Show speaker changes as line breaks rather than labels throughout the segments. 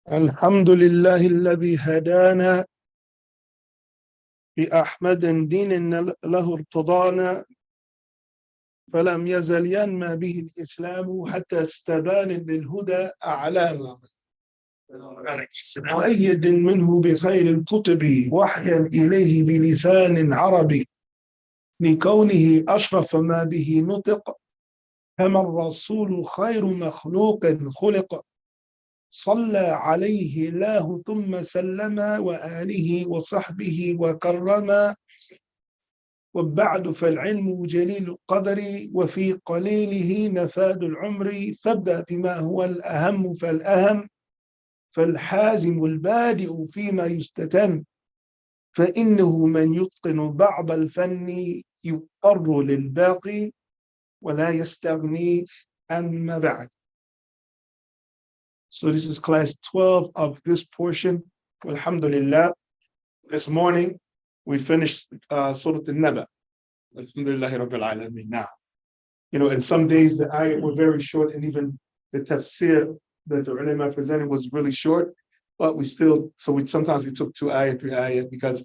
الحمد لله الذي هدانا بأحمد دين له ارتضانا فلم يزل ينمى به الإسلام حتى استبان للهدى أعلاما مؤيد منه بخير الكتب وحيا إليه بلسان عربي لكونه أشرف ما به نطق كما الرسول خير مخلوق خلق صلى عليه الله ثم سلم وآله وصحبه وكرم وبعد فالعلم جليل القدر وفي قليله نفاد العمر فابدأ بما هو الأهم فالأهم فالحازم البادئ فيما يستتم فإنه من يتقن بعض الفن يضطر للباقي ولا يستغني أما بعد. So this is class 12 of this portion. Alhamdulillah. This morning we finished Surah Al-Naba. Alhamdulillah Rabbil Alameen. Now, in some days the ayat were very short, and even the tafsir that the ulama presented was really short, but sometimes we took 2 ayat, 3 ayat, because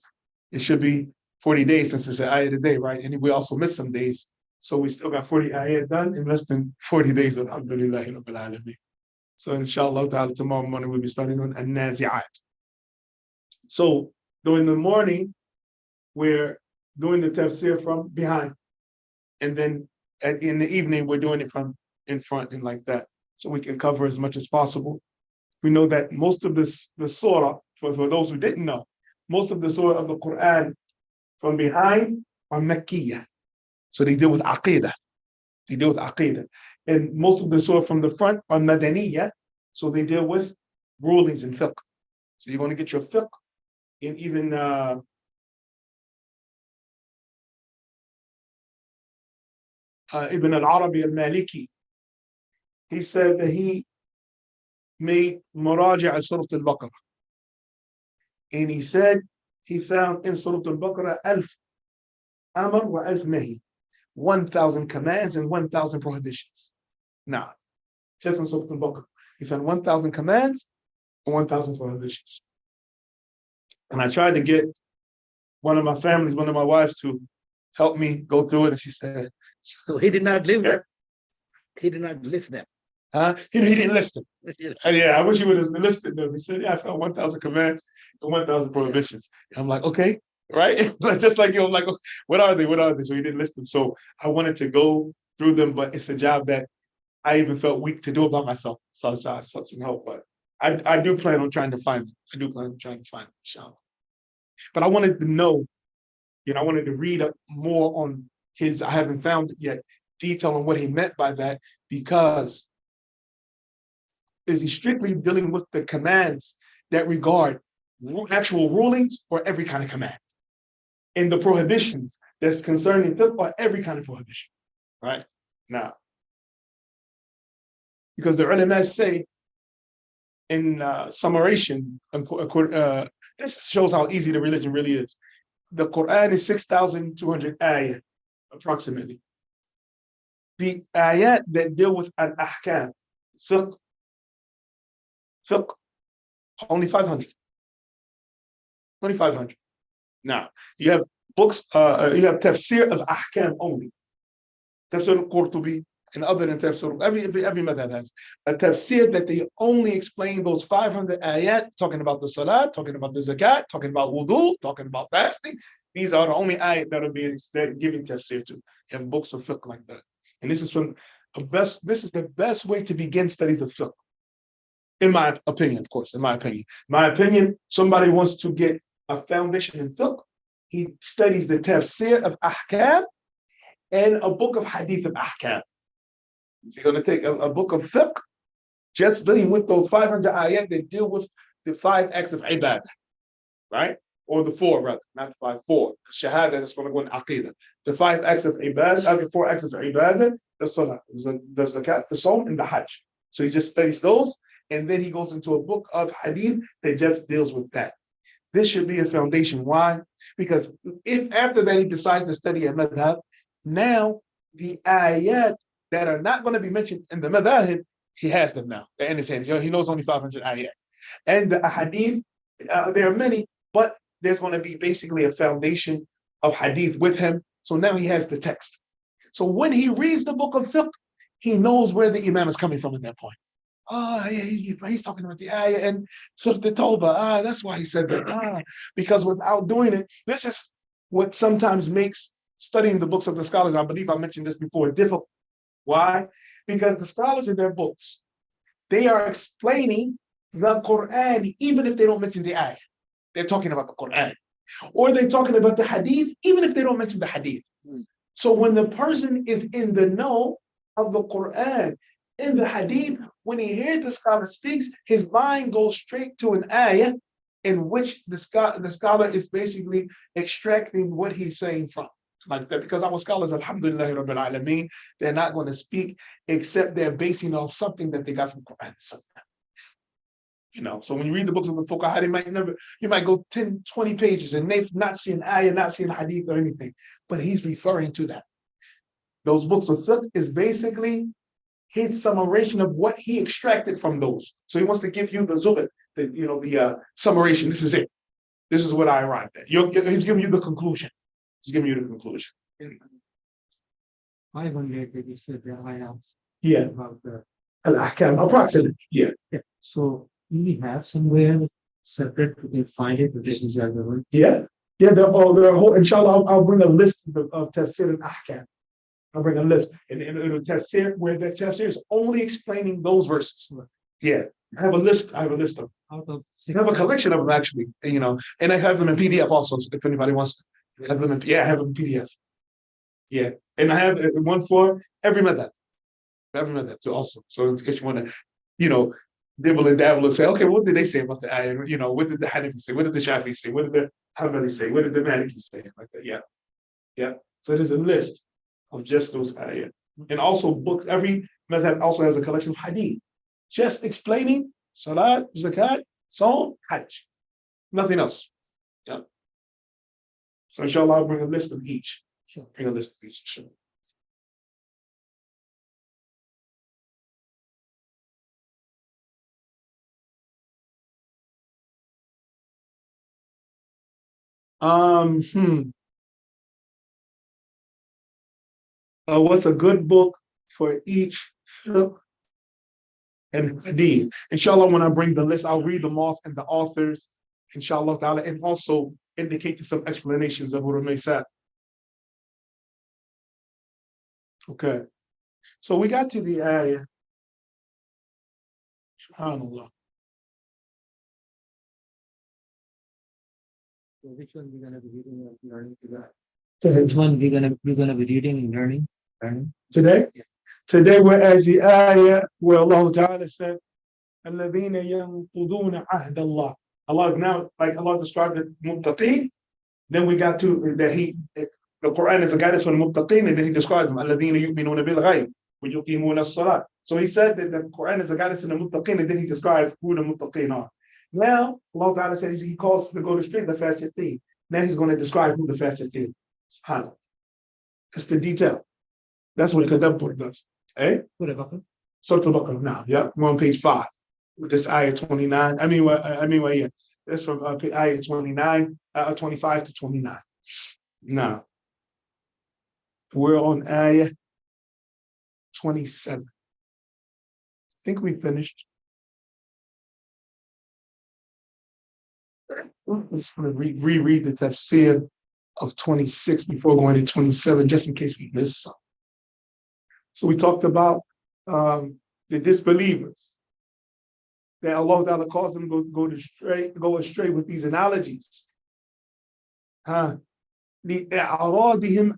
it should be 40 days since it's an ayat a day, right? And we also missed some days. So we still got 40 ayat done in less than 40 days. Alhamdulillah Rabbil Alameen. So inshallah ta'ala tomorrow morning we'll be starting on An-Nazi'at. So during the morning, we're doing the tafsir from behind. And then in the evening, we're doing it from in front and like that. So we can cover as much as possible. We know that most of the surah, for those who didn't know, most of the surah of the Qur'an from behind are Makkiyah. So they deal with Aqidah. And most of the surah from the front are Madaniyah, so they deal with rulings and fiqh. So you're going to get your fiqh in even Ibn al-Arabi al-Maliki. He said that he made muraja' Surah al-Baqarah. And he said he found in Surah al-Baqarah 1000 amr wa 1000 nahi. 1,000 commands and 1,000 prohibitions. Now, just in Surah Al-Baqarah, he found 1,000 commands and 1,000 prohibitions. And I tried to get one of my wives, to help me go through it, and she said,
so he did not live there. He did not list them.
He didn't list them. Yeah, I wish he would have listed them. He said, I found 1,000 commands and 1,000 prohibitions. And I'm like, okay. Right? Just like you, I'm like, what are they? So he didn't list them. So I wanted to go through them, but it's a job that I even felt weak to do it by myself. So I sought some help, but I do plan on trying to find them. Inshallah. But I wanted to know, I wanted to read up more on I haven't found it yet, detail on what he meant by that, because is he strictly dealing with the commands that regard actual rulings or every kind of command? In the prohibitions that's concerning fiqh or every kind of prohibition, right? Now, because the ulama say in summation, this shows how easy the religion really is. The Qur'an is 6,200 ayat, approximately. The ayat that deal with al-ahkam, fiqh, only 500. Only 500. Now, you have books, you have tafsir of ahkam only. Tafsir al-Qurtubi and other than tafsir, every madhab has a tafsir that they only explain those 500 ayat, talking about the salat, talking about the zakat, talking about wudu, talking about fasting. These are the only ayat that are being giving tafsir to. You have books of fiqh like that. And this is the best way to begin studies of fiqh. In my opinion, of course, in my opinion, somebody wants to get a foundation in fiqh, he studies the tafsir of ahkam and a book of hadith of ahkam. So you're going to take a book of fiqh, just dealing with those 500 ayat that deal with the 5 acts of ibadah, right? Or the 4, rather, not the 5, 4. Shahada, that's going to go in aqidah. The 5 acts of ibadah, the 4 acts of ibadah, the salah, the zakat, the sawm, and the hajj. So he just studies those, and then he goes into a book of hadith that just deals with that. This should be his foundation. Why? Because if after that he decides to study a madhab, now the ayat that are not going to be mentioned in the madhab, he has them now. They're in his hands. He knows only 500 ayat. And the hadith, there are many, but there's going to be basically a foundation of hadith with him. So now he has the text. So when he reads the book of fiqh, he knows where the imam is coming from at that point. He's talking about the ayah and Surah Tawbah. That's why he said that. Because without doing it, this is what sometimes makes studying the books of the scholars, I believe I mentioned this before, difficult. Why? Because the scholars in their books, they are explaining the Qur'an, even if they don't mention the ayah. They're talking about the Qur'an. Or they're talking about the hadith, even if they don't mention the hadith. So when the person is in the know of the Qur'an, in the hadith, when he hears the scholar speaks, his mind goes straight to an ayah in which the scholar is basically extracting what he's saying from. Like that, because our scholars, alhamdulillah rabbil alameen, they're not going to speak except they're basing off something that they got from Qur'an and Sunnah. You know, so when you read the books of the fuqaha, you might go 10, 20 pages and they've not seen ayah, not seen hadith or anything, but he's referring to that. Those books of fiqh is basically his summarization of what he extracted from those. So he wants to give you the zuhd, the summarization. This is it. This is what I arrived at. He's giving you the conclusion. He's giving you the conclusion.
500 that you said that I have.
Yeah.
About the
Al-Ahkam, approximately. Yeah.
So we have somewhere separate, we can find it, but this is the other one.
Yeah. Yeah, they're whole, inshallah, I'll bring a list of Tafseer and Ahkam. I'll bring a list. And Tafseer, where the Tafseer is only explaining those verses. Yeah. I have a list of them.
Out of
I have a collection of them actually, and I have them in PDF also, so if anybody wants to have them in, I have them in PDF. Yeah. And I have one for every madhab. Too also. So in case you want to, dibble and dabble and say, okay, what did they say about the ayah? What did the Hanafi say? What did the Shafi say? What did the Hanbali say? What did the Maliki say? Like that. Yeah. Yeah. So there's a list of just those ayah. And also books, every madhab also has a collection of hadith. Just explaining salat, zakat, saum, hajj. Nothing else. Yeah. So inshallah, I'll bring a list of each.
Sure.
Bring a list of each. Sure. What's a good book for each fiqh and hadith? Inshallah, when I bring the list, I'll read them off and the authors, inshallah ta'ala, and also indicate some explanations of what may say. Okay. So we got to the ayah. SubhanAllah.
So which one we're gonna be reading and learning today? Which one we're gonna be reading and learning?
Today?
Yeah.
Today we're at the ayah where Allah Ta'ala said, الَّذِينَ يَنْقُضُونَ عَهْدَ اللَّهِ. Allah is now, like Allah described the muttaqeen, then we got to that the Qur'an is a guidance for the muttaqeen, and then he described them, الَّذِينَ يُؤْمِنُونَ بِالْغَيْبِ وَيُقِيمُونَ الصَّلَاةِ. So he said that the Qur'an is a guidance for the muttaqeen, and then he describes who the muttaqeen are. Now, Allah Ta'ala says he calls to go to straight the fasiqeen. Now he's going to describe who the fasiqeen is. That's the detail. That's what Tadabbur does. Eh? Surah Al-Baqarah now. Yeah, we're on page 5 with this ayah 29. Yeah. That's from ayah 29, 25 to 29. Now, we're on ayah 27. I think we finished. Let's reread the tafsir of 26 before going to 27, just in case we miss some. So we talked about the disbelievers, that Allah Ta'ala caused them to go astray with these analogies. لِإِعْرَاضِهِمْ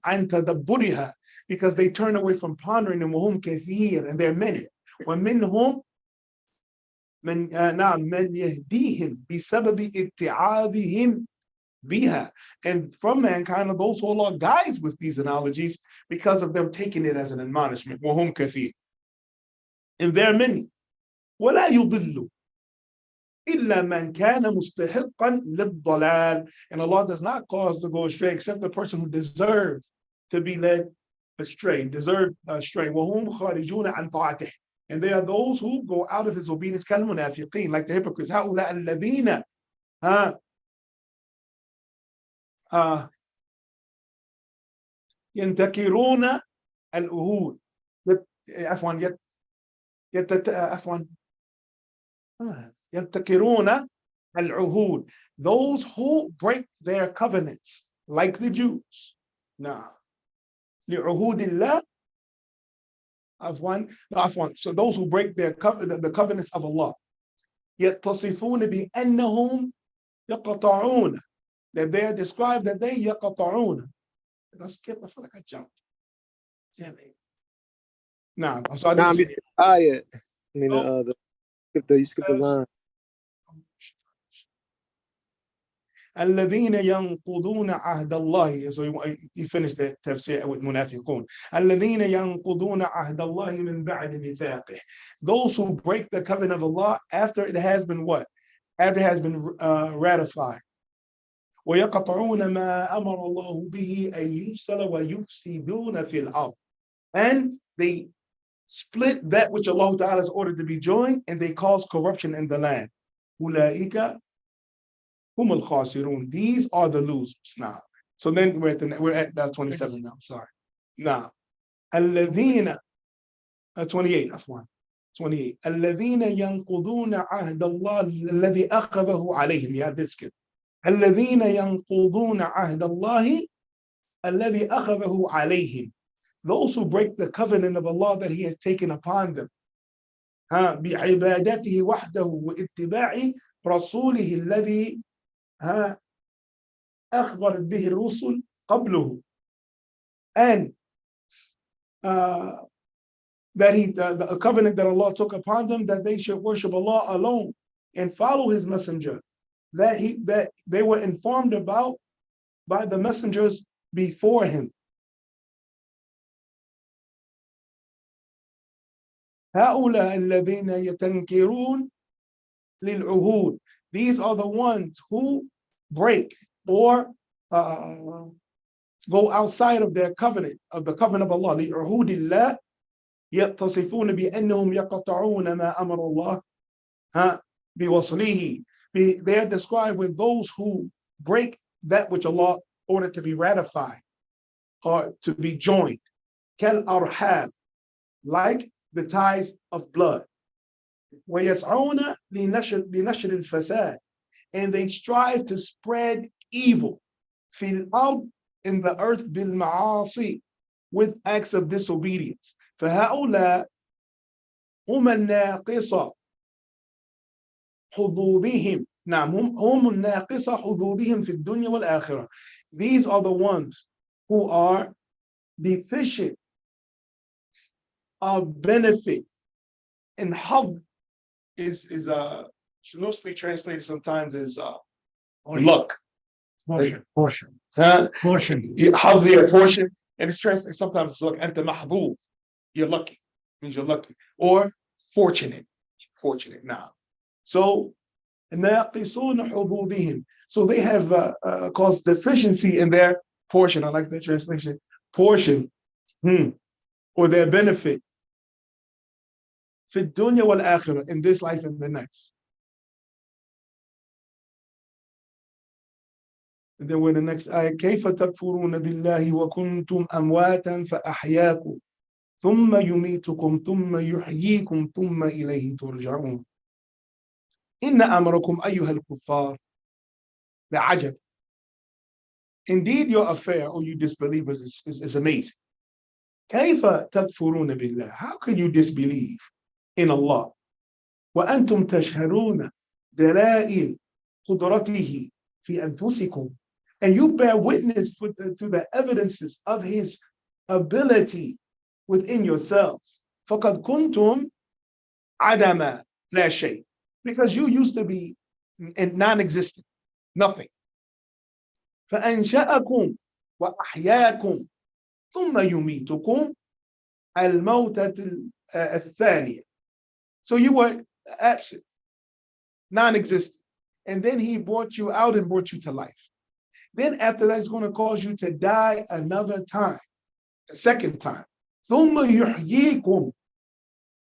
عَنْ تَدَبُّرِهَا, because they turn away from pondering them, وَهُمْ كَثِيرٌ, and there are many. وَمِنْهُمْ من يهديهم بسبب اتعاذهم بها, and from mankind are those who Allah guides with these analogies because of them taking it as an admonishment. وهم كثير, and there are many. ولا يضل إلا من كان مستحقا للضلال, and Allah does not cause to go astray except the person who deserves to be led astray, وهم خارجون عن طاعته, And they are those who go out of his obedience, كالمنافقين, like the hypocrites. هؤلاء الذين ينتكرون العهود. عفوا عفوا ينتكرون العهود. Those who break their covenants, like the Jews. Now, لعهود الله. عفوا. So those who break the covenants of Allah. يتصفون بأنهم يقطعون. That they are described that they يقطعون. Did I skip? I feel like I jumped. Damn it. Nah, so I didn't see it.
Yeah. I mean, you skipped the line.
الذين ينقضون عهد الله. So you finish the tafsir with munafiqun. الذين ينقضون عهد الله من بعد ميثاقه. Those who break the covenant of Allah after it has been what? After it has been ratified. ويقطعون ما أمر الله به أن يوصل ويفسدون في الأرض. And they split that which Allah Ta'ala has ordered to be joined, and they cause corruption in the land. أولئك هم الخاسرون. These are the losers now. So then we're at 27 now. Sorry. Now, الذين 28 عفوا 28 الذين ينقضون عهد الله الذي أخذه عليهم. Yeah, that's good. الذين ينقضون عهد الله الذي أخذه عليهم. Those who break the covenant of Allah that He has taken upon them. بعبادته وحده واتباع رسوله الذي أخبرت به الرسل قبله. And that the covenant that Allah took upon them, that they should worship Allah alone and follow His messenger, that they were informed about by the messengers before him. هؤلاء الذين يتنكرون للعهود. These are the ones who break or go outside of their covenant, of the covenant of Allah. لعهود الله يتصفون بأنهم يقطعون ما أمر الله بوصله. They are described with those who break that which Allah ordered to be ratified or to be joined. كالأرحام, like the ties of blood. ويسعون لنشر الفساد, and they strive to spread evil في الأرض, in the earth, بالمعاصي, with acts of disobedience. فهؤلاء هم الناقصة حظوظهم. نعم هم الناقصة حظوظهم في الدنيا والآخرة. These are the ones who are deficient of benefit. And hadh is loosely translated sometimes as luck.
Portion.
Portion.
Portion.
Portion. And it's translated sometimes as luck. أنت محظوظ. You're lucky. Means you're lucky. Or fortunate. Fortunate. Now. So ناقصون حظوظهم. So they have caused deficiency in their portion. I like that translation. Portion. Or their benefit. في الدنيا والآخرة, in this life and the next. And then when the next ayah, كيف تكفرون بالله وكنتم أمواتا فأحياكم ثم يميتكم ثم يحييكم ثم إليه ترجعون. إن أمركم أيها الكفار لعجب. Indeed, your affair, O you disbelievers, is amazing. كيف تكفرون بالله? How can you disbelieve in Allah? وأنتم تشهدون دلائل قدرته في أنفسكم, and you bear witness to the evidences of His ability within yourselves. فقد كنتم عدما لا شيء, because you used to be non-existent, nothing. فأنشأكم وأحياكم ثم يميتكم الموتة الثانية. So you were absent, non-existent, and then He brought you out and brought you to life. Then after that, it's going to cause you to die another time, the second time. ثم يحييكم,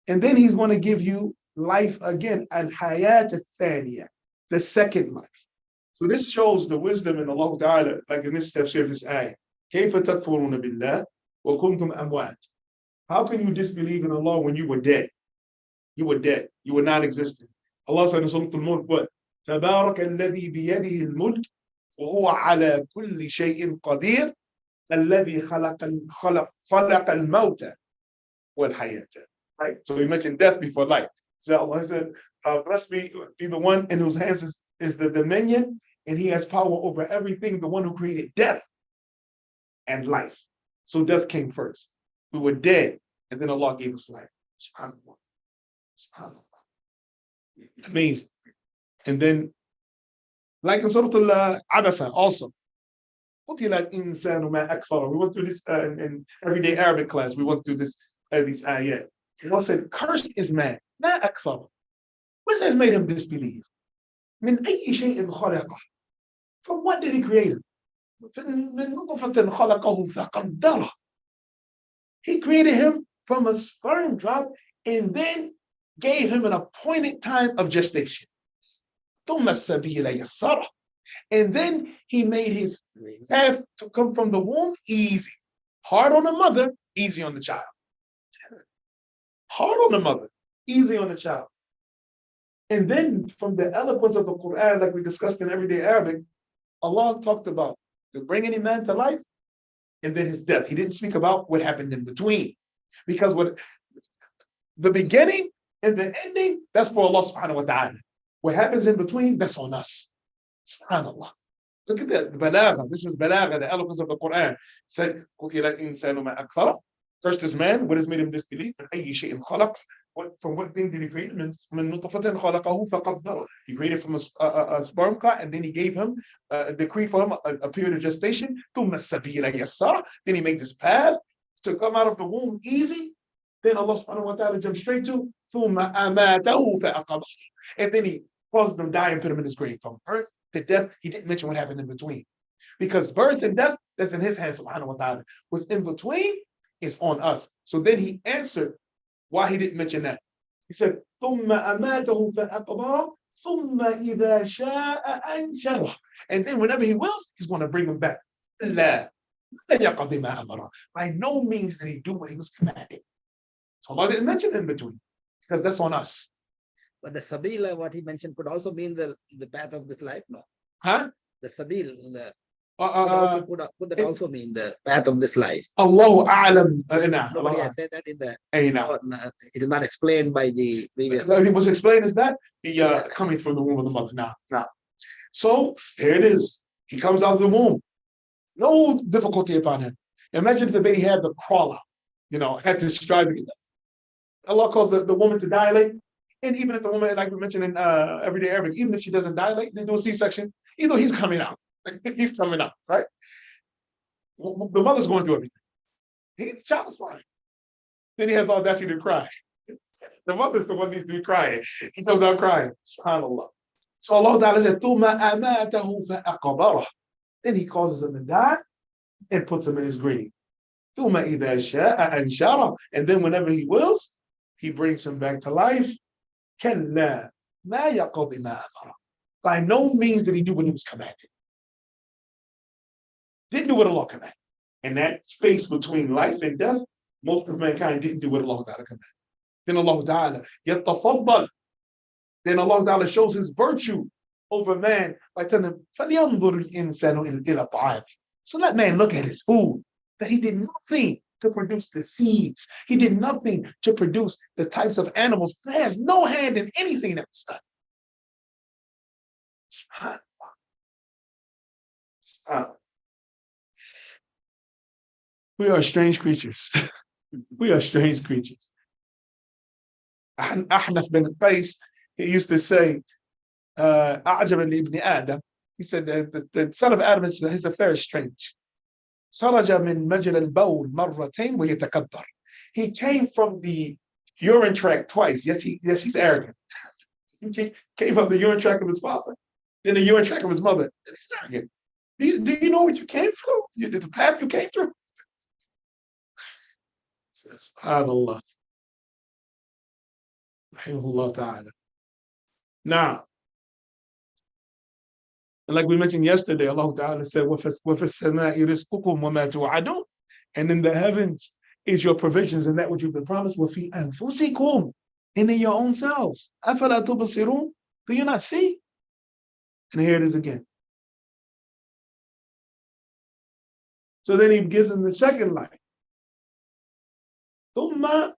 And then he's going to give you life again, al-hayat al-thaniya, the second life. So this shows the wisdom in Allah Ta'ala, like in this tafsir of this ayah. كيف تكفرون بالله وكنتم أموات. How can you disbelieve in Allah when you were dead? You were dead. You were non-existent. Allah said in Surah Al-Mulk, what? تبارك الذي بيده الملك وهو على كل شيء قدير الذي خلق الموت والحياة. Right? So he mentioned death before life. So Allah said, blessed be the one in whose hands is the dominion, and he has power over everything, the one who created death and life. So death came first. We were dead, and then Allah gave us life. SubhanAllah. SubhanAllah. Amazing. And then, like in Surah Al-Abasa also, قتل الإنسان ما أكفره. We went through this in everyday Arabic class. We went through these ayat. Allah said, cursed is man. ما أكفره. What has made him disbelieve? من أي شيء خلقه. From what did he create him? من نطفة خلقه فقدره. He created him from a sperm drop and then gave him an appointed time of gestation. ثم السبيل يسره. And then he made his path to come from the womb easy. Hard on the mother, easy on the child. Hard on the mother, easy on the child. And then from the eloquence of the Qur'an, like we discussed in everyday Arabic, Allah talked about the bringing a man to life and then his death. He didn't speak about what happened in between. Because what the beginning and the ending, that's for Allah subhanahu wa ta'ala. What happens in between, that's on us. SubhanAllah. Look at that, the balagha. This is balagha, the eloquence of the Quran. Said, قُتِلَ الْإِنسَانُ مَا أَكْفَرَ. First is man, what has made him disbelieve? أَيِّ شَيْءٍ خَلَقَ. From what thing did he create? مِن نُطْفَةٍ خَلَقَهُ فَقَدَّرَ. He created from a sperm clot, and then he gave him a decree for him, a period of gestation. ثُمَّ السَّبِيلَ يَسَّرَ. Then he made this path to come out of the womb easy. Then Allah subhanahu wa ta'ala jumped straight to ثُمَّ أَمَاتَهُ فَأَقَبَرَ. And then he caused him to die and put him in his grave. From birth to death, he didn't mention what happened in between. Because birth and death, that's in his hands, subhanahu wa ta'ala. What's in between is on us. So then he answered why he didn't mention that. He said, ثُمَّ أَمَاتَهُ فَأَقْبَرَ ثُمَّ إِذَا شَاءَ أَنْشَرَهُ. And then whenever he wills, he's going to bring him back. لَا يَقَضِ مَا أَمَرَهُ. By no means did he do what he was commanded. So Allah didn't mention in between, because that's on us.
But the sabila, what he mentioned, could also mean the path of this life, no?
Huh?
The sabil, could that also mean the path of this life?
Allahu a'lam.
Nobody has said that in the.
No.
It is not explained by the previous.
It was explained as that the coming from the womb of the mother. Now. So here it is. He comes out of the womb. No difficulty upon him. Imagine if the baby had the crawler, had to strive to get that. Allah calls the woman to dilate. And even if the woman, like we mentioned in everyday Arabic, even if she doesn't dilate, they do a C-section, either he's coming out. He's coming out, right? The mother's going through everything. The child is fine. Then he has the audacity to cry. The mother's the one who needs to be crying. He goes out crying. SubhanAllah. So Allah Ta'ala said, ثُمَّ أَمَاتَهُ فَأَقْبَرَهُ. Then he causes him to die and puts him in his grave. ثُمَّ إِذَا شَاءَ أَنْشَرَهُ. And then whenever he wills, he brings him back to life. كَلَّا مَا يَقَضِ مَا أَمَرَهُ. By no means did he do what he was commanded. Didn't do what Allah commanded. And that space between life and death, most of mankind didn't do what Allah Ta'ala commanded. Then Allah Ta'ala يَتَفَضَّل. Then Allah Ta'ala shows his virtue over man by telling him, فَلْيَنْظُرِ الْإِنسَانُ إِلَى طَعَامِهِ. So let man look at his food, that he did nothing to produce the seeds. He did nothing to produce the types of animals. He has no hand in anything that was done. We are strange creatures. We are strange creatures. Ahnaf bin Qais, he used to say, أعجبا لابن آدم. He said that the son of Adam, his affair is strange. خرج من مجرى البول مرتين ويتكبر. He came from the urine tract twice. Yes, he's arrogant. He came from the urine tract of his father, then the urine tract of his mother. He's arrogant. Do you know what you came through? The path you came through? SubhanAllah. Rahimahullah ta'ala. Now, like we mentioned yesterday, Allah Ta'ala said, وَفِي السَّمَاءِ رِزْقُكُمْ وَمَا تُوعَدُونَ. And in the heavens is your provisions and that which you've been promised. وَفِي أَنفُسِكُمْ. And in your own selves. أَفَلَا تُبْصِرُونَ. Do you not see? And here it is again. So then he gives them the second line. ثُمَّ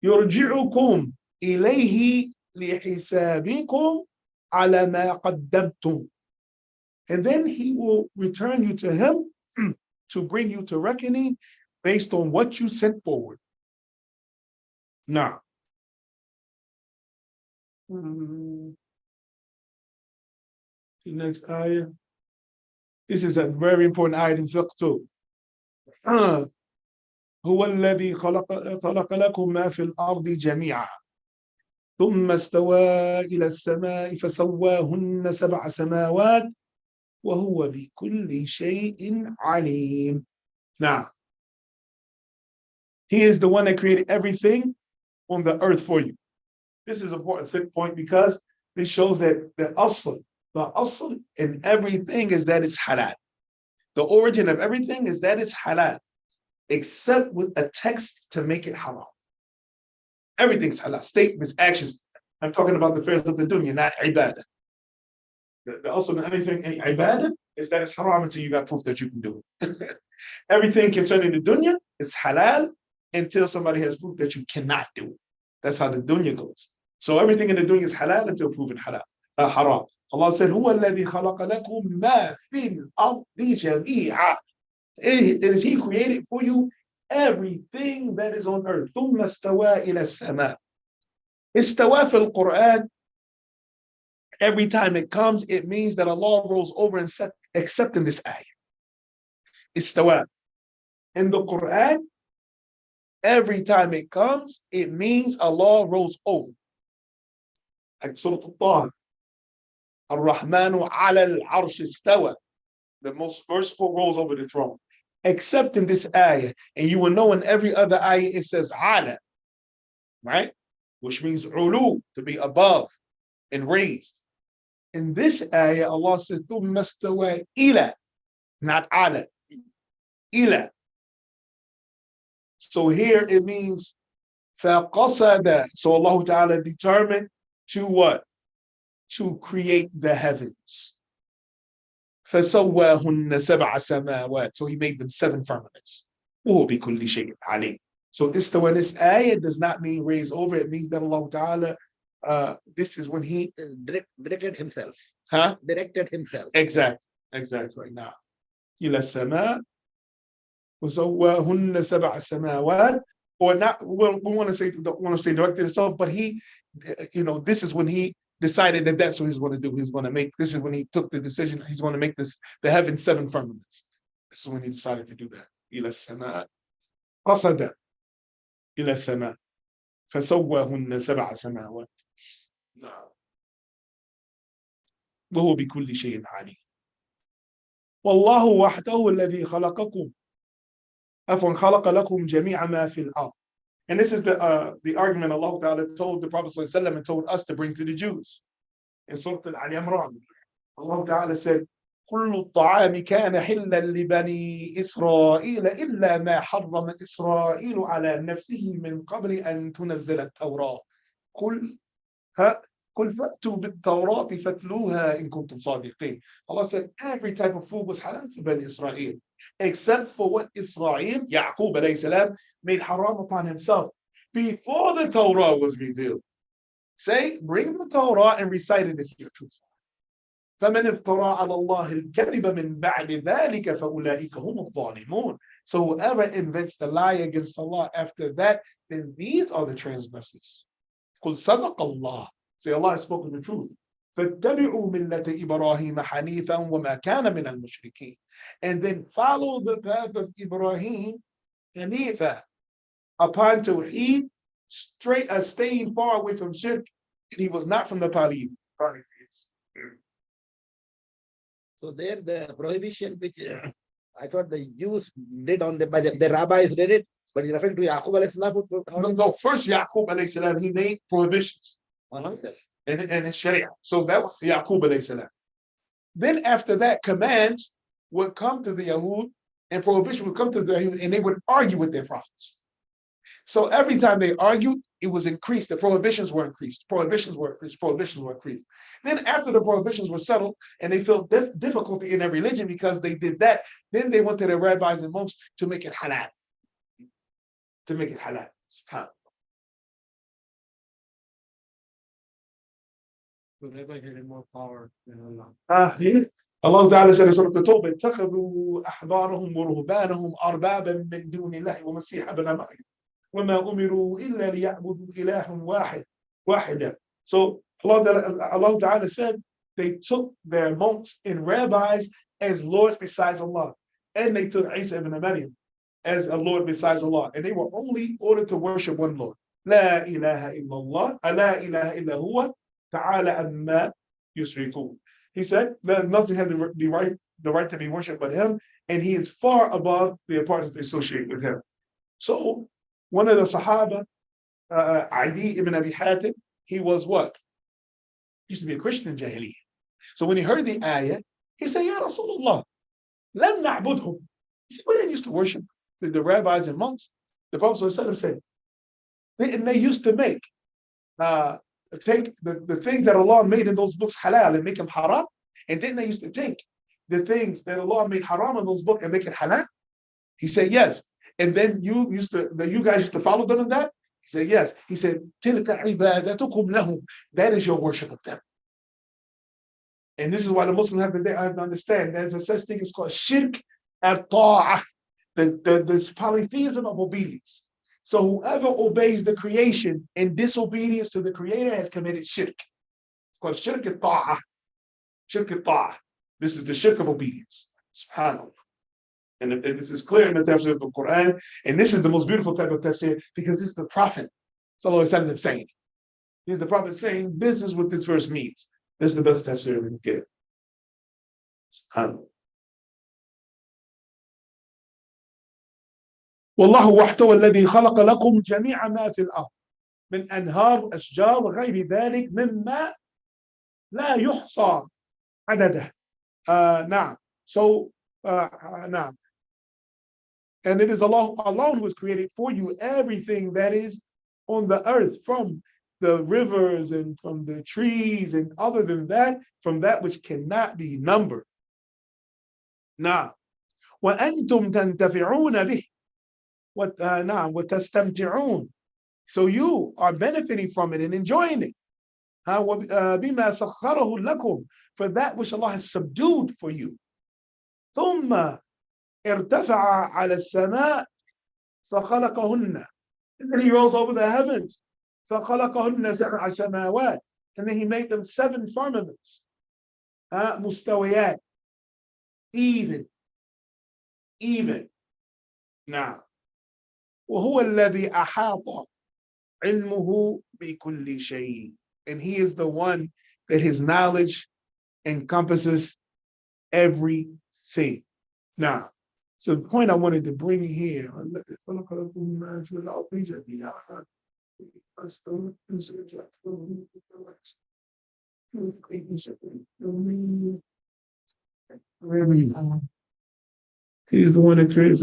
يُرْجِعُكُمْ إِلَيْهِ لِحِسَابِكُمْ عَلَى مَا قَدَّمْتُمْ. And then he will return you to him to bring you to reckoning based on what you sent forward. Now, the next ayah. This is a very important ayah in fiqh too. هو الذي خلق لكم ما في الأرض جميعا ثم استوى إلى السماء فسواهن 7 سماوات وهو بكل شيء عليم. Now, he is the one that created everything on the earth for you. This is an important fifth point because this shows that the asl in everything is that it's halal. The origin of everything is that it's halal, except with a text to make it haram. Everything's halal, statements, actions. I'm talking about the affairs of the dunya, not ibadah. The asl in anything, any ibadah, is that it's haram until you got proof that you can do it. Everything concerning the dunya is halal until somebody has proof that you cannot do it. That's how the dunya goes. So everything in the dunya is halal until proven haram. Allah said, هو الذي خلق لكم ما في الأرض جميعا. It is He created for you everything that is on earth. ثم استوى إلى السماء. استوى في القرآن. Every time it comes, it means that Allah rolls over and accepting this ayah. Istawa. In the Qur'an, every time it comes, it means Allah rolls over. Like Surah Al-Taha. Ar-Rahmanu ala al-Arsh istawa. The most merciful rolls over the throne. Except in this ayah. And you will know in every other ayah it says ala. Right? Which means ulu, to be above and raised. In this ayah, Allah says, ثُمَّ اسْتَوَى إِلَى, not ala, إِلَى. So here it means فَقَصَدَ. So Allah Ta'ala determined to what? To create the heavens. فَسَوَّاهُنَّ 7 سَمَاوَاتٍ. So He made them 7 firmaments. وَهُوَ بِكُلِّ شَيْءٍ عَلِيمٌ. So istawa, this ayah does not mean raise over. It means that Allah Ta'ala, this is when He
Directed himself.
Huh?
Directed himself.
Exactly right now. إلى السماء وسواهن 7 سماوات. Or not, we want to say directed himself, but He, this is when He decided that that's what He's going to do. He's going to make, this is when He took the decision, He's going to make the heaven 7 firmaments. This is when He decided to do that. إلى السماء قصد إلى السماء فسواهن 7 سماوات. وهو بكل شيء عليم. والله وحده الذي خلقكم. عفوا خلق لكم جميع ما في الأرض. And this is the argument Allah Ta'ala told the Prophet ﷺ and told us to bring to the Jews. In Surah Al-Imran, Allah Ta'ala said, كل الطعام كان حلا لبني إسرائيل إلا ما حرم إسرائيل على نفسه من قبل أن تنزل التوراة. قل فأتوا بالتوراة فاتلوها إن كنتم صادقين. Allah said every type of food was halal for Bani Israel, except for what Israel, Yaqub alayhi salam, made haram upon himself before the Torah was revealed. Say, bring the Torah and recite it if you're truthful. فَمَنِ افْتَرَى عَلَى اللَّهِ الْكَذِبَ مِنْ بَعْدِ ذَلِكَ فَأُولَٰئِكَ هُمُ الظَّالِمُونَ. So whoever invents the lie against Allah after that, then these are the transgressors. قُلْ صَدَقَ اللَّهُ. Say, Allah has spoken the truth. فَاتَّبِعُوا مِلَّةَ إِبْرَاهِيمَ حَنِيفًا وَمَا كَانَ مِنَ الْمُشْرِكِينَ. And then follow the path of Ibrahim, Hanifa, upon Tawheed, staying far away from shirk, and he was not from the polytheists.
So there the prohibition which I thought the Jews did on the rabbis did it, but it's referring to Yaqub alayhi salam.
No, first Yaqub alayhi salam, he made prohibitions. and it's Sharia. So that was Yaqub alayhi salam. Then after that, commands would come to the Yahud and prohibition would come to the Yahud and they would argue with their prophets. So every time they argued, it was increased. The prohibitions were increased. Prohibitions were increased. Prohibitions were increased. Then after the prohibitions were settled and they felt difficulty in their religion because they did that, then they went to their rabbis and monks to make it halal. To make it halal.
So rabbi had more power than Allah.
Yeah. Allah Ta'ala said in Surah At-Tawbah, اتخذوا أحبارهم ورهبانهم أربابا من دون الله ومسيح ابن مريم وما أمروا إلا ليعبدوا إله واحدا. So Allah Ta'ala said they took their monks and rabbis as lords besides Allah, and they took Isa ibn Maryam as a lord besides Allah, and they were only ordered to worship one Lord. لا إله إلا الله لا إله إلا هو تعالى عما يشركون. He said that nothing has the right to be worshipped but him, and he is far above the partners associated with him. So one of the Sahaba, Adi ibn Abi Hatim, he was what? He used to be a Christian in Jahiliyyah. So when he heard the ayah, he said, Ya Rasulullah, lam na'budhum. He said, we didn't used to worship the rabbis and monks. The Prophet ﷺ said, they used to make take the things that Allah made in those books halal and make them haram, and then they used to take the things that Allah made haram in those books and make it halal. He said yes, and then you guys used to follow them in that. He said yes. He said tilka ibadatukum lahum, that is your worship of them. And this is why the Muslims have to understand there's a such thing as called shirk al-ta'ah, the polytheism of obedience. So whoever obeys the creation in disobedience to the Creator has committed shirk. It's called shirk al-ta'ah. Shirk al-ta'ah. This is the shirk of obedience. SubhanAllah. And this is clear in the Tafseer of the Qur'an. And this is the most beautiful type of Tafseer because this is the Prophet Sallallahu Alaihi Wasallam saying. This is the Prophet saying, this is what this verse means. This is the best Tafseer we can get. SubhanAllah. والله وحده الذي خلق لكم جميع ما في الأرض من أنهار أشجار غير ذلك مما لا يحصى عدده. نعم. So نعم. And it is Allah alone who has created for you everything that is on the earth, from the rivers and from the trees, and other than that, from that which cannot be numbered. نعم. وأنتم تنتفعون به. وتستمتعون. So you are benefiting from it and enjoying it. بما سخره لكم, for that which Allah has subdued for you. ثم ارتفع على السماء فخلقهن. And then he rose over the heavens. فخلقهن سبع سماوات. And then he made them 7 firmaments. مستويات. Even. Now. وهو الذي أحاط علمه بكل شيء. And he is the one that his knowledge encompasses everything. Now, so the point I wanted to bring here, he's the one that created.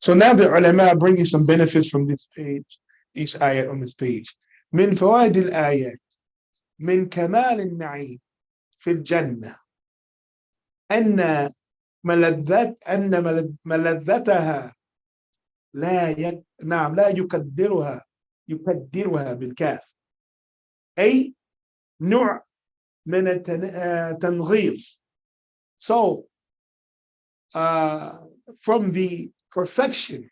So now the ulama are bringing some benefits from this page, each ayat on this page. من فوائد الآيات من كمال النعيم في الجنة أن ملذتها لا يقدرها بالكاف، أي نوع من التنغيص. So from the perfection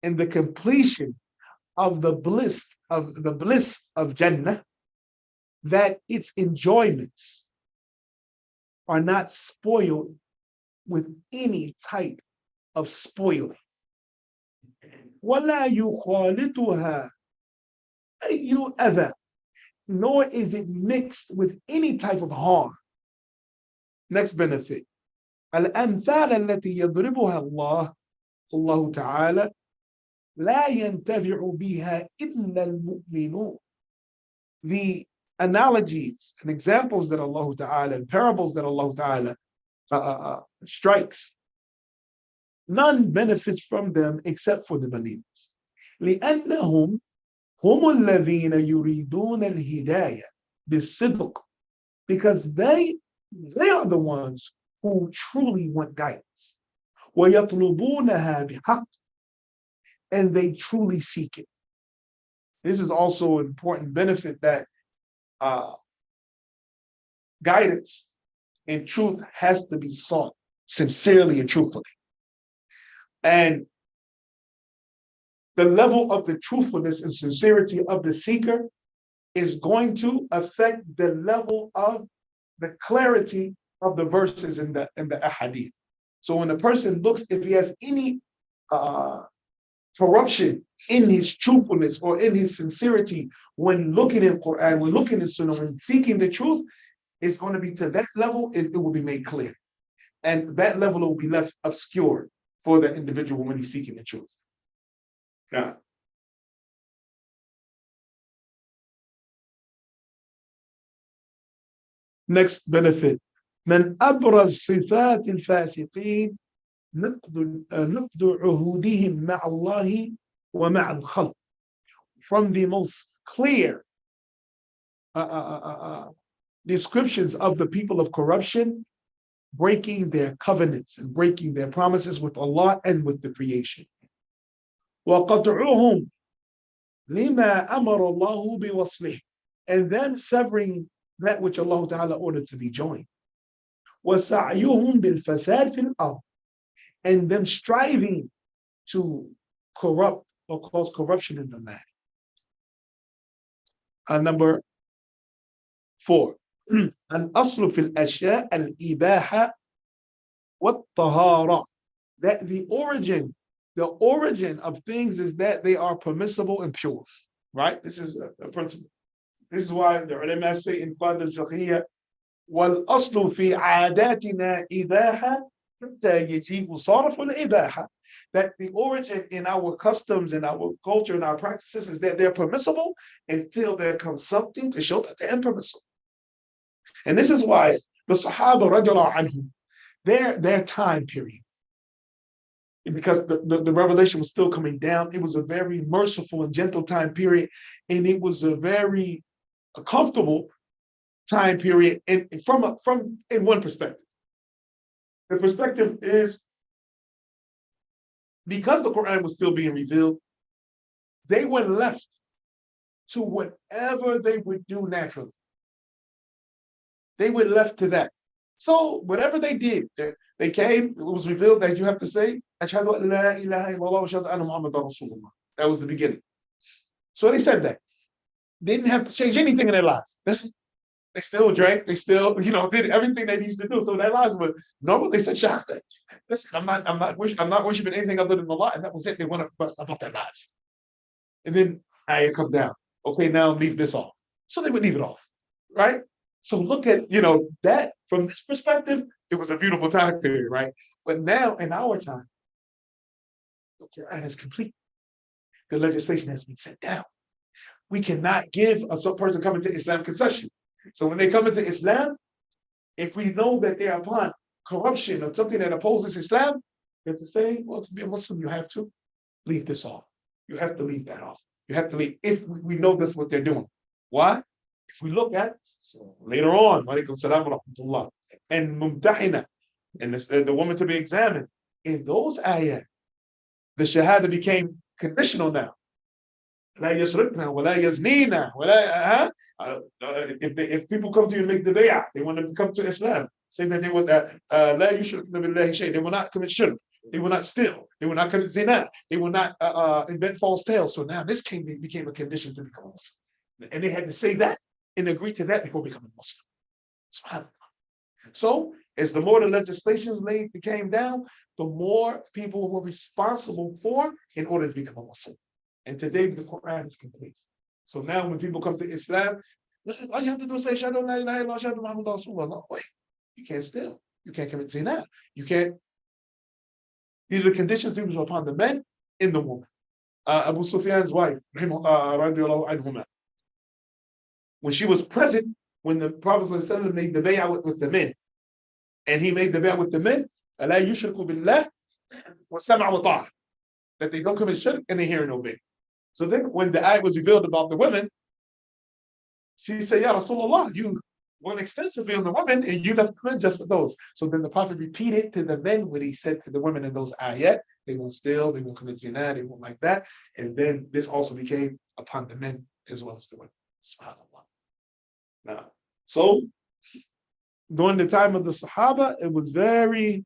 and the completion of the bliss of Jannah, that its enjoyments are not spoiled with any type of spoiling. وَلَا يُخَالِطُهَا أَيُّ أَذَى, nor is it mixed with any type of harm. Next benefit. الأمثال التي يضربها الله Allah Ta'ala, لا ينتفع بها إلا المؤمنون. The analogies and examples that Allah Ta'ala and parables that Allah Ta'ala strikes, none benefits from them except for the believers. لأنهم هم الذين يريدون الهداية بالصدق, because they are the ones who truly want guidance. ويطلبونها بحق, and they truly seek it. This is also an important benefit, that guidance and truth has to be sought sincerely and truthfully. And the level of the truthfulness and sincerity of the seeker is going to affect the level of the clarity of the verses in the ahadith. So when a person looks, if he has any corruption in his truthfulness or in his sincerity when looking in Qur'an, when looking in Sunnah, when seeking the truth, it's going to be to that level, it will be made clear. And that level will be left obscured for the individual when he's seeking the truth. Yeah. Next benefit. من أبرز صفات الفاسقين نقض عهودهم مع الله ومع الخلق. From the most clear descriptions of the people of corruption, breaking their covenants and breaking their promises with Allah and with the creation. وقطعهم لما أمر الله بوصله, and then severing that which Allah Ta'ala ordered to be joined. وسعيهم بالفساد في الأرض, and them striving to corrupt or cause corruption in the land. Number 4. الأصل في الأشياء الإباحة والطهارة. That the origin of things is that they are permissible and pure. Right? This is a principle. This is why the ulama say in Qadr al-Fiqhiyya, وَالْأَصْلُ فِي عَادَاتِنَا إِبَاحَةً حَتَّى يَجِيءُ صَارِفُ الْإِبَاحَةِ. That the origin in our customs and our culture and our practices is that they're permissible until there comes something to show that they're impermissible. And this is why the Sahaba radiallahu anhum, their time period, because the revelation was still coming down, it was a very merciful and gentle time period, and it was a very comfortable time period from in one perspective. The perspective is, because the Qur'an was still being revealed, they were left to whatever they would do naturally. They were left to that. So whatever they did, they came, it was revealed that you have to say, Ashhadu an la ilaha illallah wa ashhadu anna Muhammadan Rasulullah. That was the beginning. So they said that. They didn't have to change anything in their lives. They still drank, they still, did everything they used to do. So their lives were normal. They said, Shahada. Listen, I'm not worshiping anything other than Allah, and that was it. They went about their lives. And then ayah come down. Okay, now leave this off. So they would leave it off. Right? So look at, that from this perspective, it was a beautiful time period, right? But now in our time, the Qur'an is complete. The legislation has been set down. We cannot give a person coming to Islam concession. So when they come into Islam, if we know that they are upon corruption or something that opposes Islam, you have to say, well, to be a Muslim, you have to leave this off. You have to leave that off. You have to leave, if we know that's what they're doing. Why? If we look at, so later on, Walaikum salam wa rahmatullah, and Mumtahina, and the woman to be examined, in those ayat, the Shahada became conditional now. لا يسرقنا ولا يزنينا ولا if people come to you and make the bay'ah, they want to come to Islam, say that they would لا يشركنا بالله شيء, they will not commit shirk, they will not steal, they will not commit zina, they will not invent false tales. So now this became a condition to become a Muslim, and they had to say that and agree to that before becoming Muslim. So as the more the legislations came down, the more people were responsible for in order to become a Muslim. And today the Qur'an is complete. So now when people come to Islam, all you have to do is say, Shahadu la ilaha illallah, Shahadu Muhammadan Rasulullah. Wait, you can't steal. You can't commit zina. You can't These are conditions that were upon the men and the woman. Abu Sufyan's wife, radiallahu anhuma, when she was present, when the Prophet ﷺ made the bay'ah with the men, and he made the bay'ah with the men, أَلَا يُشْرِكُ بِاللَّهِ وَالسَّمْعَ وَطَاعَةً, that they don't commit shirk and they hear and obey. So then when the ayat was revealed about the women, she said, Ya Rasulullah, you went extensively on the women and you left the men just for those. So then the Prophet repeated to the men what he said to the women in those ayat. They won't steal, they won't commit zina, they won't like that. And then this also became upon the men as well as the women. SubhanAllah. Now, so during the time of the Sahaba, it was very,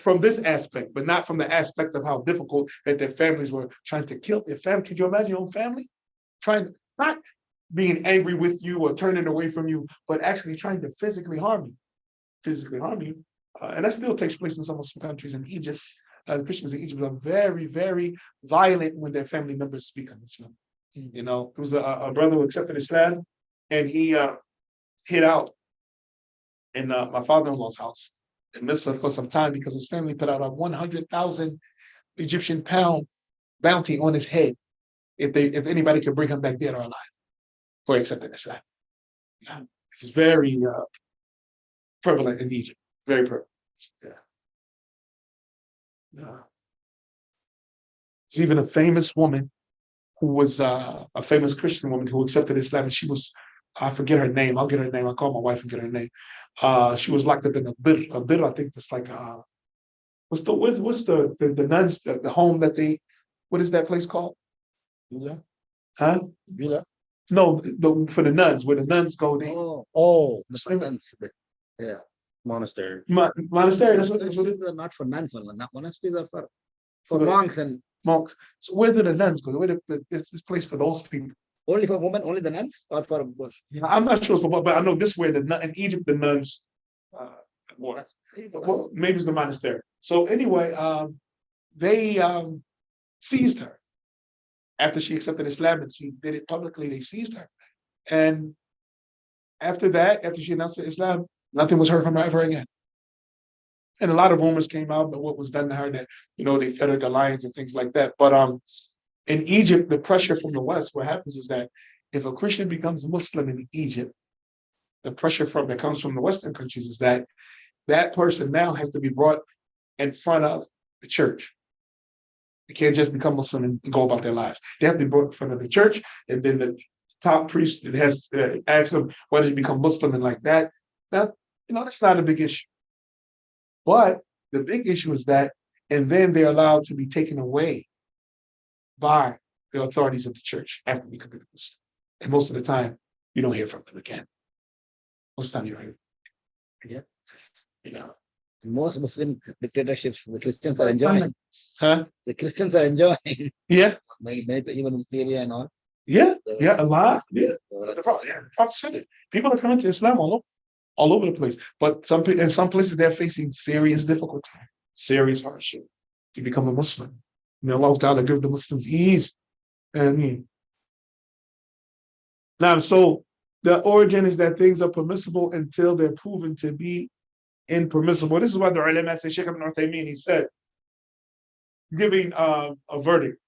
from this aspect, but not from the aspect of how difficult that their families were trying to kill their family. Could you imagine your own family? Trying, not being angry with you or turning away from you, but actually trying to physically harm you. Physically harm you. And that still takes place in some countries. In Egypt, the Christians in Egypt are very, very violent when their family members speak on Islam. You know, there was a brother who accepted Islam, and he hid out in my father-in-law's house in Misr for some time because his family put out a 100,000 Egyptian pound bounty on his head if anybody could bring him back dead or alive for accepting Islam. This is very prevalent in Egypt. Very prevalent. Yeah. There's even a famous woman who was a famous Christian woman who accepted Islam, and she was, I forget her name. I'll get her name. I'll call my wife and get her name. She was locked up in a dir. I think it's like what's the nuns, the home that they, what is that place called?
Villa.
Huh?
Villa.
No, for the nuns, where the nuns go. They,
the nuns. Yeah.
Monastery.
Monastery. That's what it
Monasteries
is.
are not for nuns only. Monasteries are for monks and
Monks. So where do the nuns go? Where this place for those people?
only for women, only the nuns, or for both?
I'm not sure, but I know this way. In Egypt, the nuns. Well, maybe it's the monastery. So anyway, they seized her after she accepted Islam, and she did it publicly. They seized her, and after that, after she announced Islam, nothing was heard from her ever again. And a lot of rumors came out about what was done to her, that, you know, they fed her the lions and things like that. But in Egypt, the pressure from the West, what happens is that if a Christian becomes Muslim in Egypt, the pressure that comes from the Western countries is that that person now has to be brought in front of the church. They can't just become Muslim and go about their lives. They have to be brought in front of the church, and then the top priest has asked them, why did you become Muslim and like that? Now, you know, that's not a big issue. But the big issue is that, and then they're allowed to be taken away by the authorities of the church after becoming Muslim. And most of the time, you don't hear from them again. Most of the time, you don't hear from them.
Yeah. You know, most Muslim dictatorships, the Christians are enjoying.
Huh?
The Christians are enjoying.
Yeah.
Maybe even in Syria and all.
Yeah. Yeah. A lot. Yeah. The Prophet said it. People are coming to Islam all over the place. But in some places, they're facing serious difficulty, serious hardship to become a Muslim. May Allah Ta'ala give the Muslims ease. Now, so the origin is that things are permissible until they're proven to be impermissible. This is why the ulama say, Shaykh Ibn Uthaymeen, he said, giving a verdict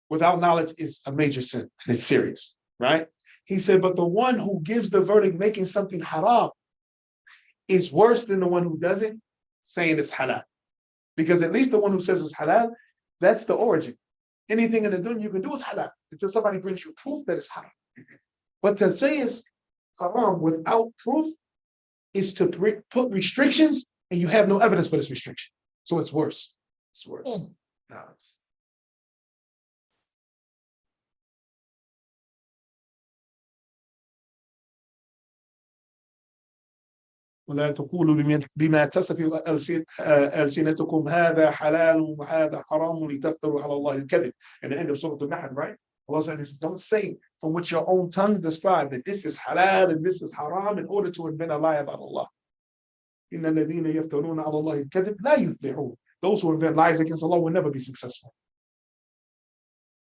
without knowledge is a major sin. It's serious, right? He said, but the one who gives the verdict making something haram is worse than the one who doesn't, saying it's halal. Because at least the one who says it's halal, that's the origin. Anything in the dunya you can do is halal until somebody brings you proof that it's haram. But to say it's haram without proof is to put restrictions, and you have no evidence for this restriction. So it's worse. It's worse. No. ولا تقولوا بما تصف ألسنتكم هذا حلال وهذا حرام لتفتروا على الله الكذب. In the end of Surah Al-Nahl, right? Allah says, don't say from which your own tongue describe that this is halal and this is haram in order to invent a lie about Allah. إن الذين يفترون على الله الكذب لا يفلحون. Those who invent lies against Allah will never be successful.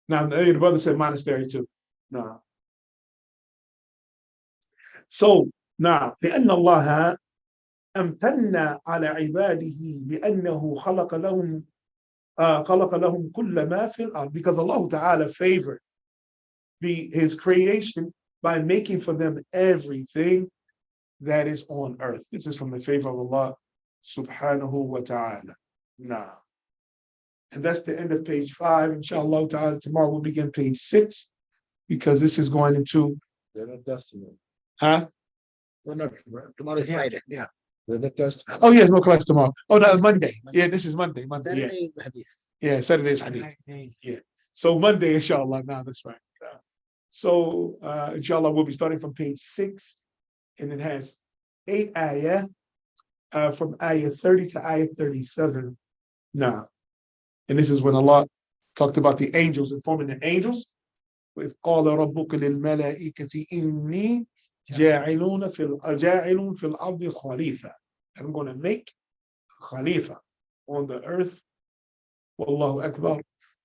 Now, the brother said monastery too. No. So, now, لأن الله امتن على عباده بأنه خلق لهم خَلَقَ لَهُمْ كُلَّ مَا فِي الْأَرْضِ, because Allah Ta'ala favored His creation by making for them everything that is on earth. This is from the favor of Allah Subhanahu wa Ta'ala. Nah. And that's the end of page 5. Inshallah Ta'ala, tomorrow we'll begin page 6, because this is going into,
They're not customers.
huh?
No, not tomorrow is Friday.
Yeah.
They're not customers.
Oh, yes, no class tomorrow. Oh, no, it's Monday. Yeah, this is Monday. Yeah,
Saturday hadith.
yeah, Saturday's hadith. Yeah. So Monday, inshallah. Now that's right. So inshallah, we'll be starting from page 6, and it has 8 ayah, from ayah 30 to ayah 37. Now, and this is when Allah talked about the angels, informing the angels with قَالَ رَبُّكَ لِلْمَلَائِكَةِ إِنِّي جَاعِلٌ فِي الْأَرْضِ خَلِيفَةً. I'm going to make Khalifa on the earth. Wallahu Akbar.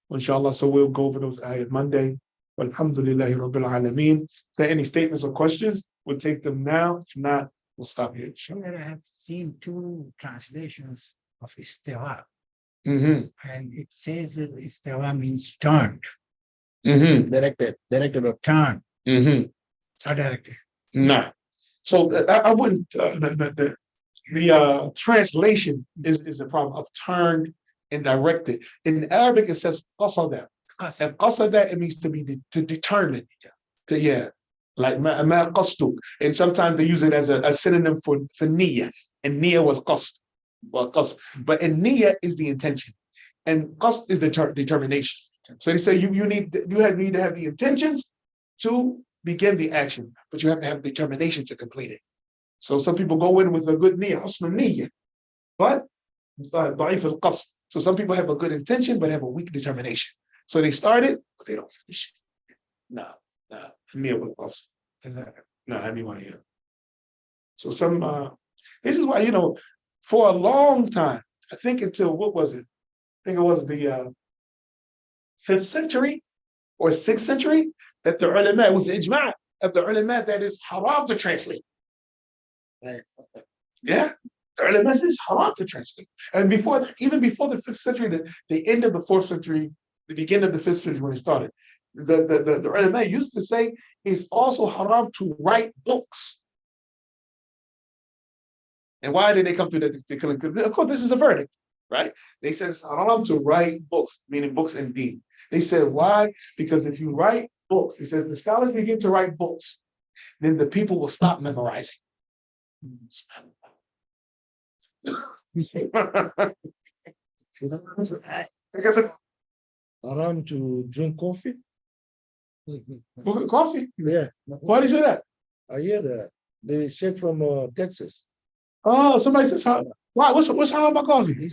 Inshallah, so we'll go over those ayat Monday. Alhamdulillahi Rabbil Alameen. If there are any statements or questions, we'll take them now. If not, we'll stop here.
Somewhere I have seen 2 translations of istiwa,
Mm-hmm.
and it says that istiwa means turned,
Mm-hmm.
Directed or
turned,
Mm-hmm.
or directed.
Nah. So I wouldn't, the translation is the problem of turned and directed. In Arabic, it says qasada. And qasada, it means to be to determine. Like ma qastuk. And sometimes they use it as a synonym for niyyah. And niyyah wal qasd. But in niyyah is the intention. And qasd is the determination. So they say you need to have the intentions to begin the action, but you have to have determination to complete it. So some people go in with a good niyyah, husnul niyyah, but da'if al-qasd. So some people have a good intention, but have a weak determination. So they started, but they don't finish it. No, niyyah wal-qasd. No, anyway, yeah. So this is why, for a long time, I think until, what was it? I think it was the 5th century or 6th century, that the ulama, was the ijma' of the ulama that is haram to translate.
Right.
Yeah, the ulama says haram to translate. And even before the 5th century, the end of the 4th century, the beginning of the 5th century when it started, the ulama used to say it's also haram to write books. And why did they come to that? Of course, this is a verdict, right? They said it's haram to write books, meaning books and deen. They said, why? Because if you write books, he says, the scholars begin to write books, then the people will stop memorizing.
Haram to drink coffee?
Coffee?
Yeah.
Why do you say that?
I hear that. They said from Texas.
Oh, somebody says, why? What's haram about coffee?
They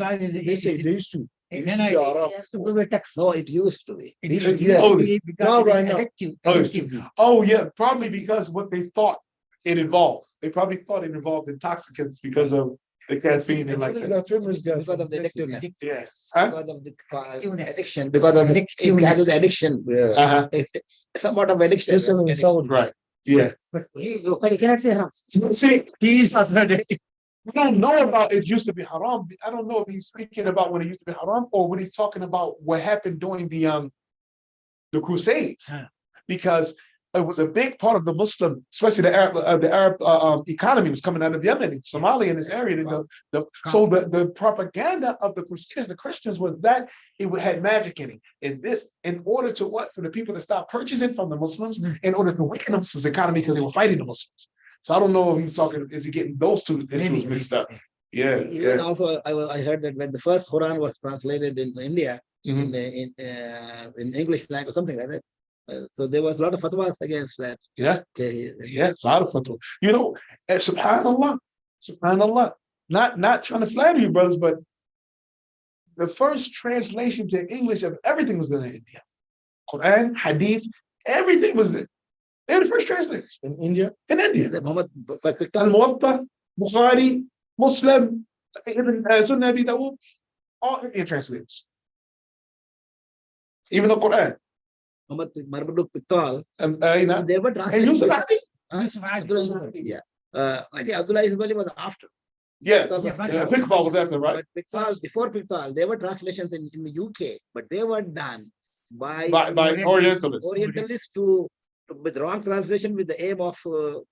say they used to.
And
It
then
used to be haram.
it has to do with text.
No, it used to be.
It used
Yeah.
to be
Now
because
right
it's
now.
elective.
Oh,
elective.
Oh, yeah, probably because what they thought it involved. They probably thought it involved intoxicants because of the caffeine and like
What is
that.
that famous guy
Because
from
of the
Texas?
addictiveness.
Yes. Huh?
Because of the
Addictiveness.
addiction. Because of the it has the addiction.
Yeah.
Uh-huh.
Somewhat of addiction.
Especially in Saudi.
Right. Yeah.
But you cannot say haram.
See,
He is also addicted.
we don't know about it used to be haram. I don't know if he's speaking about when it used to be haram or when he's talking about what happened during the Crusades, because it was a big part of the Muslim, especially the Arab economy was coming out of Yemen, Somalia, in this area. And so the propaganda of the Crusaders, the Christians, was that it had magic in it. And this, in order to what? For the people to stop purchasing from the Muslims, in order to weaken the Muslims' economy because they were fighting the Muslims. So I don't know if he's talking, is he getting those two issues mixed up? Yeah,
Even
yeah.
also, I heard that when the first Quran was translated in India,
Mhm.
in English language, something like that. So there was a lot of fatwas against that.
Yeah.
Okay.
Yeah, a lot of fatwa. Subhanallah. Not trying to flatter you, brothers, but the first translation to English of everything was done in India. Qur'an, Hadith, everything was there. They were the first translators
In India?
in India.
Muhammad
Al-Muwatta, Bukhari, Muslim, even Sunnah Abi Dawud, all Indian translators. Even the Qur'an.
Marbuduk Pittal,
And
they were
Yusuf
translated.
Ali.
Yusuf Ali.
Yeah. I think Abdullah Ismaili was after.
Yeah,
Piqtal
Pickfall was after, right?
But Piqtal, before Piqtal, there were translations in the UK, but they were done by
Orientalists.
Orientalists with wrong translation with the aim of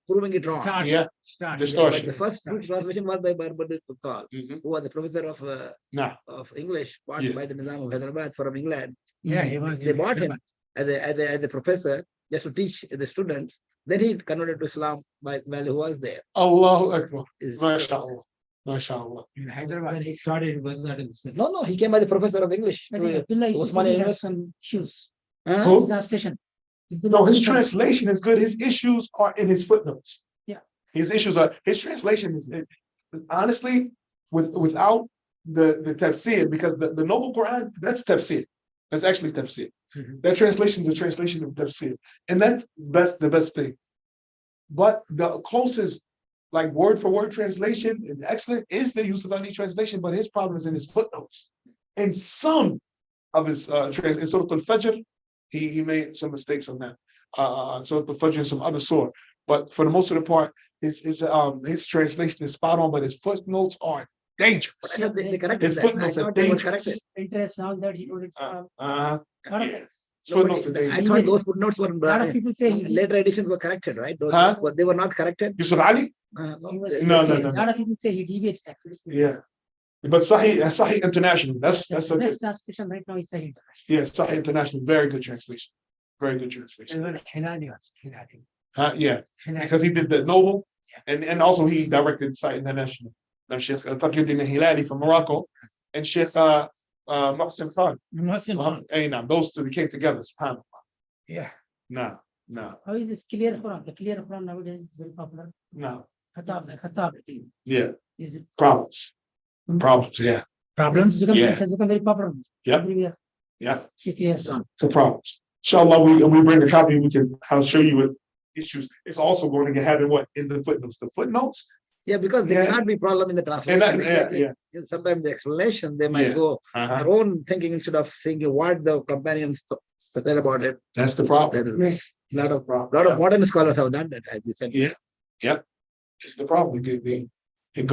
proving it wrong.
Yeah,
But
distortion.
the first good translation was by Barbadus Piqtal,
Mhm.
who was the professor
Nah.
of English, bought
Yeah.
by the Nizam of Hyderabad from England.
Yeah, he was.
They bought him as a professor just to teach the students. Then he converted to Islam while he was there.
Allahu Akbar.
Is-
MashaAllah. MashaAllah.
In Hyderabad, when he started, it was not in the
No, he came as a professor of English.
I think Abdullah used to
Osmania
have
University.
some issues.
Huh?
Who?
His translation.
No, his translation is good. His issues are in his footnotes.
Yeah.
His translation is honestly without the tafsir, because the Noble Qur'an, that's tafsir. That's actually tafsir.
Mhm.
That translation is a translation of tafsir. And that's the best thing. But the closest, like word for word translation is excellent, is the Yusuf Ali translation, but his problem is in his footnotes. And some of his in Surah Al-Fajr, he made some mistakes on that. Surah Al-Fajr and some other surah. But for the most of the part, his translation is spot on, but his footnotes are dangerous.
But I thought they corrected
His
that. I
footnotes are
thought they were
dangerous.
corrected.
Interest now that he wrote it.
Yeah. His
No,
footnotes are
but I
dangerous.
thought those footnotes were
A lot of people say he,
later editions were corrected, right? Those
Huh?
they were not corrected.
Yusuf Ali?
he was
No.
a lot of people say he deviated actually.
Yeah. But Sahih International, that's
The
a good,
best translation right now is Sahih.
yeah, Sahih International, very good translation. Very good translation.
Even Hilali was Hilali.
Yeah,
Hilali.
because he did the Noble, and also he directed Sahih International. Now Sheikh Taqiyuddin Hilali from Morocco, and Sheikh Muhsin Khan. Those two came together. SubhanAllah.
Yeah.
No.
How is this clear Quran? The clear Quran nowadays is very popular. Khatab,
Yeah,
is it?
problems, yeah.
Problems?
Yeah.
It has become very popular.
Yep.
Everywhere.
Yeah.
See clear Quran.
So problems. Inshallah, we bring a copy, I'll show you what issues. It's also going to have in the footnotes. The footnotes.
Yeah, because there cannot be problem in the translation. Exactly. Sometimes the explanation they might go their own thinking instead of thinking what the companions said about it.
That's the problem.
That is
That's the problem.
lot of modern scholars have done that, as you said.
Yeah. Yep. It's the problem. They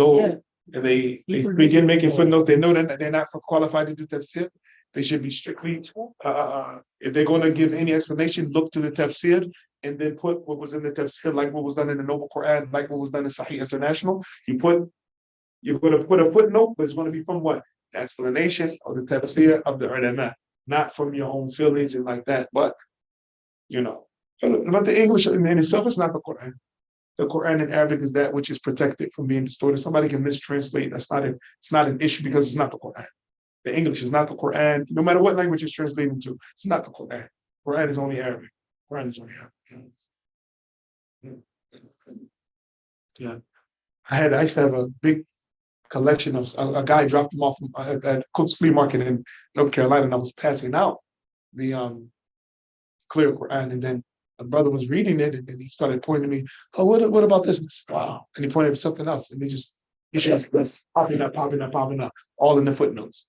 go
Yeah.
and they
People
begin
do-
making footnotes. They know that they're not qualified to do tafsir. They should be strictly, if they're going to give any explanation, look to the tafsir and then put what was in the tafsir, like what was done in the Noble Qur'an, like what was done in Sahih International. You're going to put a footnote, but it's going to be from what? The explanation of the tafsir of the ulama, not from your own feelings and like that. But, but the English in itself is not the Qur'an. The Qur'an in Arabic is that which is protected from being distorted. Somebody can mistranslate. It's not an issue because it's not the Qur'an. The English is not the Qur'an. No matter what language it's translated to, it's not the Qur'an. Qur'an is only Arabic. Qur'an is only Arabic. Yeah. I used to have a big collection of, a guy dropped them off at Cook's Flea Market in North Carolina, and I was passing out the clear Qur'an, and then a brother was reading it, and then he started pointing to me, "Oh, what about this?" And I said, "Wow!" And he pointed to something else, and it's just popping up, all in the footnotes,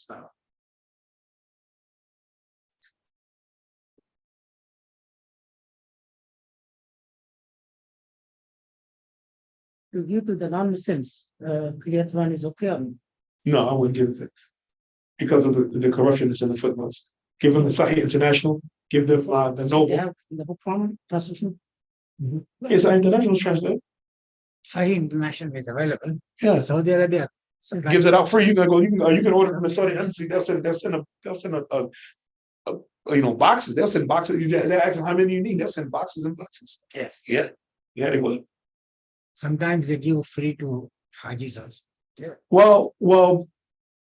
now.
To give to the non-Muslims, clear Quran is okay.
No, I wouldn't give it that because of the corruption that's in the footnotes. Give them the Sahih International. Give them the
They
Noble.
have in the book form translation.
Yes, Sahih International is translated.
Sahih International is available.
Yeah.
Saudi Arabia
Gives it out free. You can go. You can order from the Saudi embassy. They'll send boxes. They'll send boxes. They ask them how many you need. They'll send boxes and boxes.
Yes.
Yeah, they will.
Sometimes they give free to Hajis also. Yeah.
Well.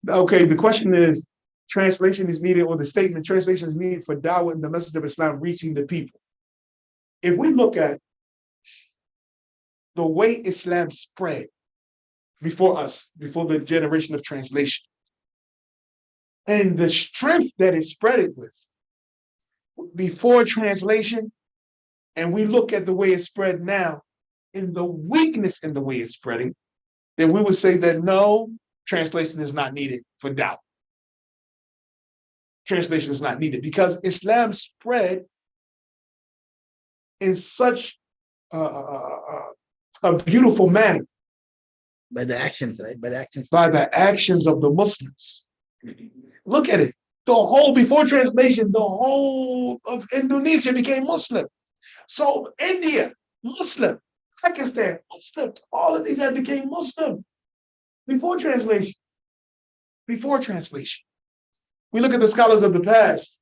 Okay. The question is, translation is needed, or the statement translation is needed for dawah and the message of Islam reaching the people. If we look at the way Islam spread before us, before the generation of translation, and the strength that it spread it with before translation, and we look at the way it's spread now, and the weakness in the way it's spreading, then we would say that no, translation is not needed for doubt. Translation is not needed because Islam spread in such a beautiful manner
By the actions, right? By the actions.
By the actions of the Muslims. Look at it. The whole, before translation, the whole of Indonesia became Muslim. So India, Muslim. Pakistan, Muslim. All of these had became Muslim before translation. Before translation. We look at the scholars of the past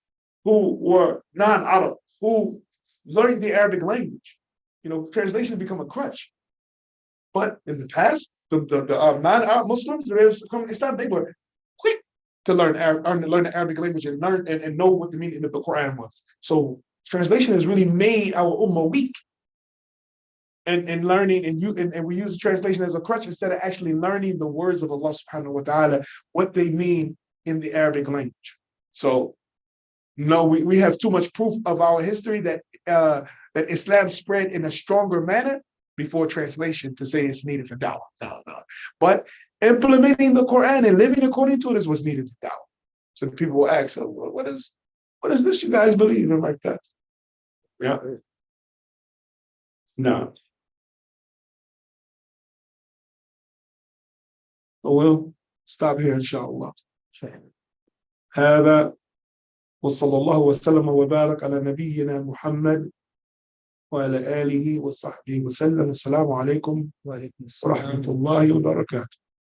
who were non-Arab, who learned the Arabic language. You know, translation become a crutch. But in the past, the non-Arab Muslims, they were quick to learn the Arabic language and learn and know what the meaning of the Qur'an was. So translation has really made our ummah weak. And learning, and we use translation as a crutch instead of actually learning the words of Allah subhanahu wa ta'ala, what they mean in the Arabic language. So no, we have too much proof of our history that that Islam spread in a stronger manner before translation to say it's needed for dawah. No. But implementing the Quran and living according to it is what's needed for dawah. So people will ask, oh, what is this you guys believe in like that? Yeah. No. We'll stop here inshallah. هذا وصلى الله وسلم وبارك على نبينا محمد وعلى آله وصحبه وسلم. السلام عليكم ورحمة الله وبركاته.